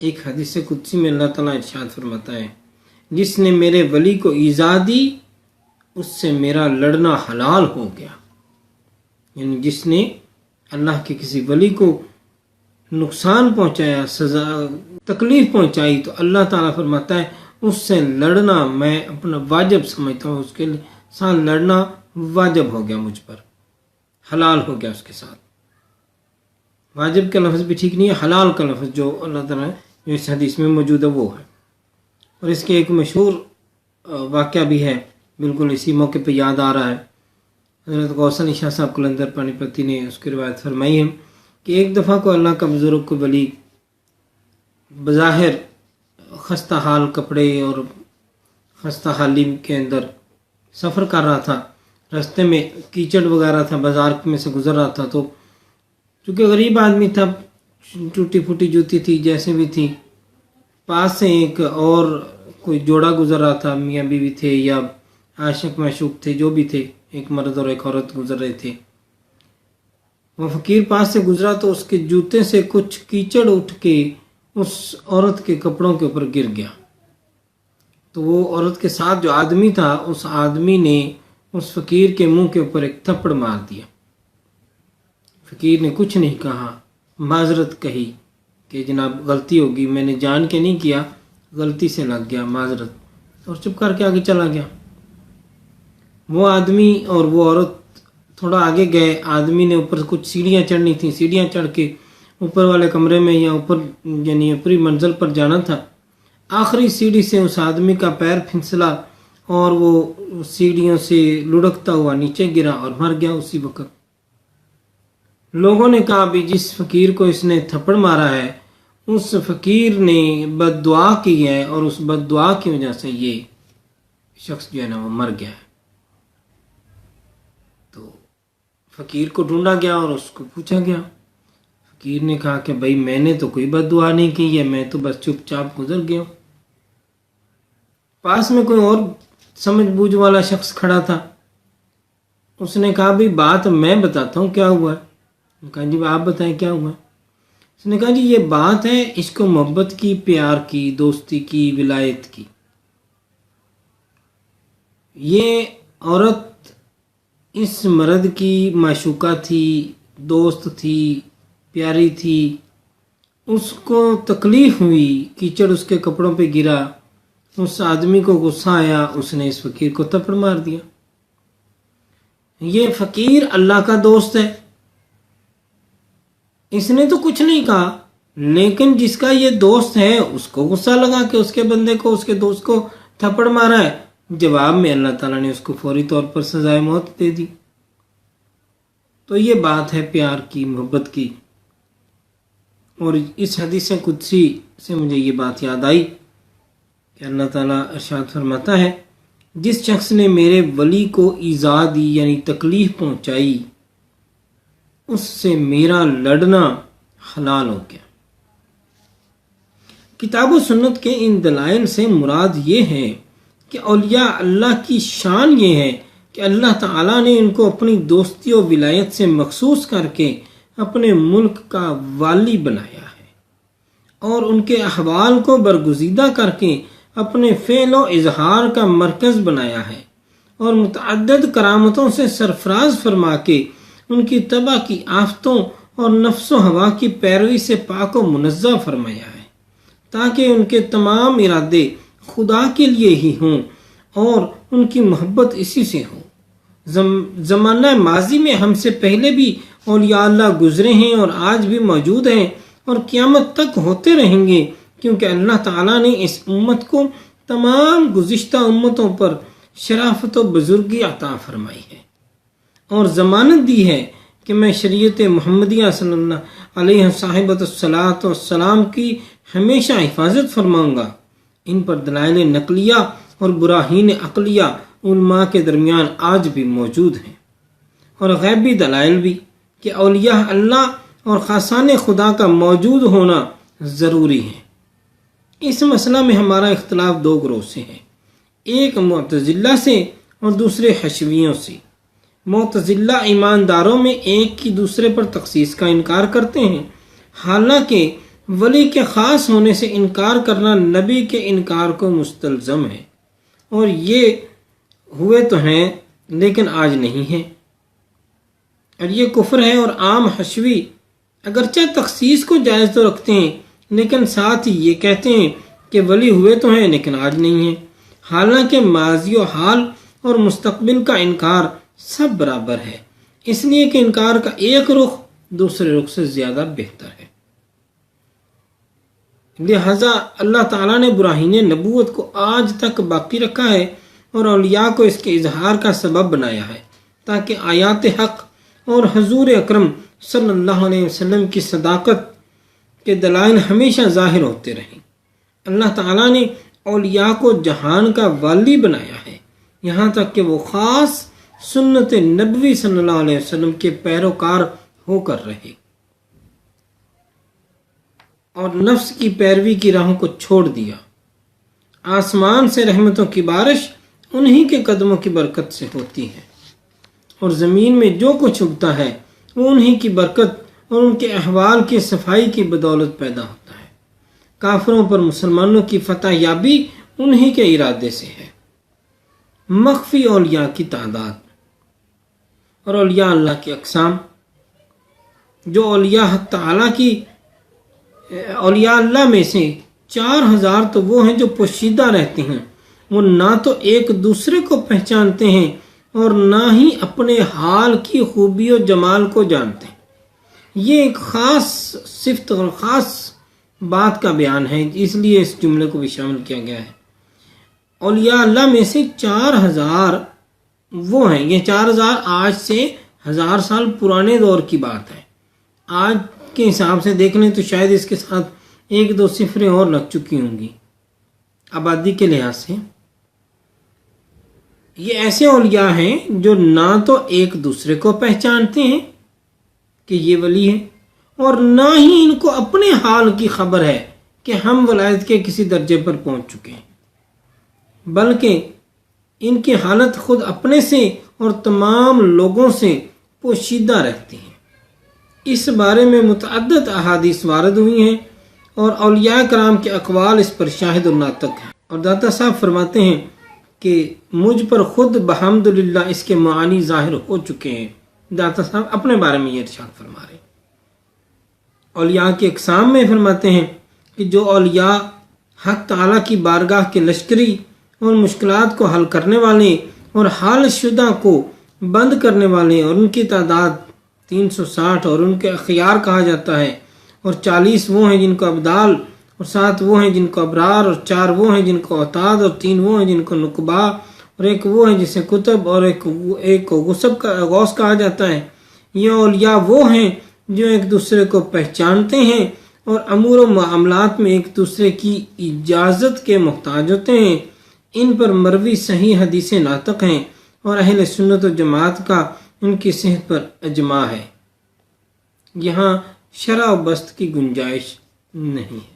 ایک حدیث قدسی میں اللہ تعالیٰ ارشاد فرماتا ہے، جس نے میرے ولی کو ایذا دی اس سے میرا لڑنا حلال ہو گیا۔ یعنی جس نے اللہ کے کسی ولی کو نقصان پہنچایا، سزا تکلیف پہنچائی، تو اللہ تعالیٰ فرماتا ہے اس سے لڑنا میں اپنا واجب سمجھتا ہوں، اس کے ساتھ لڑنا واجب ہو گیا، مجھ پر حلال ہو گیا اس کے ساتھ۔ واجب کا لفظ بھی ٹھیک نہیں ہے، حلال کا لفظ جو اللہ تعالیٰ جو اس حدیث میں موجود ہے وہ ہے۔ اور اس کے ایک مشہور واقعہ بھی ہے، بالکل اسی موقع پہ یاد آ رہا ہے۔ حضرت غوث علی شاہ صاحب قلندر پانی پتی نے اس کی روایت فرمائی ہے کہ ایک دفعہ کو اللہ کا بزرگ کو ولی بظاہر خستہ حال کپڑے اور خستہ حالی کے اندر سفر کر رہا تھا، راستے میں کیچڑ وغیرہ تھا، بازار میں سے گزر رہا تھا، تو چونکہ غریب آدمی تھا، ٹوٹی پھوٹی جوتی تھی، جیسے بھی تھی، پاس سے ایک اور کوئی جوڑا گزر رہا تھا، میاں بیوی تھے یا عاشق معشوق تھے، جو بھی تھے، ایک مرد اور ایک عورت گزر رہے تھے۔ وہ فقیر پاس سے گزرا تو اس کے جوتے سے کچھ کیچڑ اٹھ کے اس عورت کے کپڑوں کے اوپر گر گیا۔ تو وہ عورت کے ساتھ جو آدمی تھا، اس آدمی نے اس فقیر کے منہ کے اوپر ایک تھپڑ مار دیا۔ فقیر نے کچھ نہیں کہا، معذرت کہی کہ جناب غلطی ہوگی، میں نے جان کے نہیں کیا، غلطی سے لگ گیا، معذرت، اور چپ کر کے آگے چلا گیا۔ وہ آدمی اور وہ عورت تھوڑا آگے گئے، آدمی نے اوپر کچھ سیڑھیاں چڑھنی تھیں، سیڑھیاں چڑھ کے اوپر والے کمرے میں یا اوپر یعنی اوپری منزل پر جانا تھا۔ آخری سیڑھی سے اس آدمی کا پیر پھسلا اور وہ سیڑھیوں سے لڑکتا ہوا نیچے گرا اور مر گیا اسی وقت۔ لوگوں نے کہا بھی جس فقیر کو اس نے تھپڑ مارا ہے اس فقیر نے بد دعا کی ہے، اور اس بد دعا کی وجہ سے یہ شخص جو ہے نا وہ مر گیا ہے۔ تو فقیر کو ڈھونڈا گیا اور اس کو پوچھا گیا۔ فقیر نے کہا کہ بھائی میں نے تو کوئی بد دعا نہیں کی ہے، میں تو بس چپ چاپ گزر گیا ہوں۔ پاس میں کوئی اور سمجھ بوجھ والا شخص کھڑا تھا، اس نے کہا بھی بات میں بتاتا ہوں کیا ہوا ہے۔ کہا جی آپ بتائیں کیا ہوا ہے۔ اس نے کہا جی یہ بات ہے عشق و محبت کی، پیار کی، دوستی کی، ولایت کی۔ یہ عورت اس مرد کی معشوقہ تھی، دوست تھی، پیاری تھی، اس کو تکلیف ہوئی، کیچڑ اس کے کپڑوں پہ گرا، اس آدمی کو غصہ آیا، اس نے اس فقیر کو تھپڑ مار دیا۔ یہ فقیر اللہ کا دوست ہے، اس نے تو کچھ نہیں کہا، لیکن جس کا یہ دوست ہے اس کو غصہ لگا کہ اس کے بندے کو، اس کے دوست کو تھپڑ مارا ہے۔ جواب میں اللہ تعالیٰ نے اس کو فوری طور پر سزائے موت دے دی۔ تو یہ بات ہے پیار کی، محبت کی۔ اور اس حدیث قدسی سے مجھے یہ بات یاد آئی کہ اللہ تعالیٰ ارشاد فرماتا ہے، جس شخص نے میرے ولی کو ایذا دی یعنی تکلیف پہنچائی اس سے میرا لڑنا حلال ہو گیا۔ کتاب و سنت کے ان دلائل سے مراد یہ ہے کہ اولیاء اللہ کی شان یہ ہے کہ اللہ تعالیٰ نے ان کو اپنی دوستی و ولایت سے مخصوص کر کے اپنے ملک کا والی بنایا ہے، اور ان کے احوال کو برگزیدہ کر کے اپنے فعل و اظہار کا مرکز بنایا ہے، اور متعدد کرامتوں سے سرفراز فرما کے ان کی طبع کی آفتوں اور نفس و ہوا کی پیروی سے پاک و منزہ فرمایا ہے، تاکہ ان کے تمام ارادے خدا کے لیے ہی ہوں اور ان کی محبت اسی سے ہو۔ زمانہ ماضی میں ہم سے پہلے بھی اولیاء اللہ گزرے ہیں اور آج بھی موجود ہیں اور قیامت تک ہوتے رہیں گے، کیونکہ اللہ تعالیٰ نے اس امت کو تمام گزشتہ امتوں پر شرافت و بزرگی عطا فرمائی ہے اور ضمانت دی ہے کہ میں شریعت محمدیہ صلی اللہ علیہ صاحبۃ الصلاۃ والسلام کی ہمیشہ حفاظت فرماؤں گا۔ ان پر دلائل نقلیہ اور براہین عقلیہ علماء کے درمیان آج بھی موجود ہیں، اور غیبی دلائل بھی کہ اولیاء اللہ اور خاصان خدا کا موجود ہونا ضروری ہے۔ اس مسئلہ میں ہمارا اختلاف دو گروہ سے ہے، ایک معتزلہ سے اور دوسرے حشویوں سے۔ معتزلہ ایمانداروں میں ایک کی دوسرے پر تخصیص کا انکار کرتے ہیں، حالانکہ ولی کے خاص ہونے سے انکار کرنا نبی کے انکار کو مستلزم ہے، اور یہ ہوئے تو ہیں لیکن آج نہیں ہے، اور یہ کفر ہے۔ اور عام حشوی اگرچہ تخصیص کو جائز تو رکھتے ہیں لیکن ساتھ ہی یہ کہتے ہیں کہ ولی ہوئے تو ہیں لیکن آج نہیں ہیں، حالانکہ ماضی و حال اور مستقبل کا انکار سب برابر ہے، اس لیے کہ انکار کا ایک رخ دوسرے رخ سے زیادہ بہتر ہے۔ لہذا اللہ تعالیٰ نے براہین نبوت کو آج تک باقی رکھا ہے اور اولیاء کو اس کے اظہار کا سبب بنایا ہے تاکہ آیات حق اور حضور اکرم صلی اللہ علیہ وسلم کی صداقت کے دلائل ہمیشہ ظاہر ہوتے رہیں۔ اللہ تعالیٰ نے اولیاء کو جہان کا والی بنایا ہے، یہاں تک کہ وہ خاص سنت نبوی صلی اللہ علیہ وسلم کے پیروکار ہو کر رہے اور نفس کی پیروی کی راہوں کو چھوڑ دیا۔ آسمان سے رحمتوں کی بارش انہی کے قدموں کی برکت سے ہوتی ہے، اور زمین میں جو کچھ اگتا ہے وہ انہی کی برکت اور ان کے احوال کی صفائی کی بدولت پیدا ہوتا ہے۔ کافروں پر مسلمانوں کی فتح یابی انہی کے ارادے سے ہے۔ مخفی اولیاء کی تعداد اور اولیاء اللہ کی اقسام۔ جو اولیاء حق تعالیٰ کی اولیاء اللہ میں سے 4000 تو وہ ہیں جو پوشیدہ رہتے ہیں، وہ نہ تو ایک دوسرے کو پہچانتے ہیں اور نہ ہی اپنے حال کی خوبی و جمال کو جانتے ہیں۔ یہ ایک خاص صفت اور خاص بات کا بیان ہے، اس لیے اس جملے کو بھی شامل کیا گیا ہے۔ اولیاء اللہ میں سے 4000 وہ ہیں، یہ 4000 آج سے 1000 سال پرانے دور کی بات ہے۔ آج کے حساب سے دیکھ لیں تو شاید اس کے ساتھ 1-2 صفریں اور لگ چکی ہوں گی آبادی کے لحاظ سے۔ یہ ایسے اولیاء ہیں جو نہ تو ایک دوسرے کو پہچانتے ہیں کہ یہ ولی ہے، اور نہ ہی ان کو اپنے حال کی خبر ہے کہ ہم ولایت کے کسی درجے پر پہنچ چکے ہیں، بلکہ ان کی حالت خود اپنے سے اور تمام لوگوں سے پوشیدہ رہتی ہے۔ اس بارے میں متعدد احادیث وارد ہوئی ہیں اور اولیاء کرام کے اقوال اس پر شاہد و ناطق ہیں۔ اور داتا صاحب فرماتے ہیں کہ مجھ پر خود بحمدللہ اس کے معانی ظاہر ہو چکے ہیں۔ داتا صاحب اپنے بارے میں یہ ارشاد فرما رہے ہیں۔ اولیاء کی اقسام میں فرماتے ہیں کہ جو اولیاء حق تعالیٰ کی بارگاہ کے لشکری اور مشکلات کو حل کرنے والے اور حال شدہ کو بند کرنے والے، اور ان کی تعداد 360 اور ان کے اخیار کہا جاتا ہے، اور 40 وہ ہیں جن کو ابدال، اور 7 وہ ہیں جن کو ابرار، اور 4 وہ ہیں جن کو اوتاد، اور 3 وہ ہیں جن کو نقبا، اور ایک وہ ہیں جسے کتب، اور ایک کو غوث کہا جاتا ہے۔ یہ اولیاء وہ ہیں جو ایک دوسرے کو پہچانتے ہیں اور امور و معاملات میں ایک دوسرے کی اجازت کے محتاج ہوتے ہیں۔ ان پر مروی صحیح حدیث ناطق ہیں اور اہل سنت و جماعت کا ان کی صحت پر اجماع ہے، یہاں شرح و بسط کی گنجائش نہیں ہے۔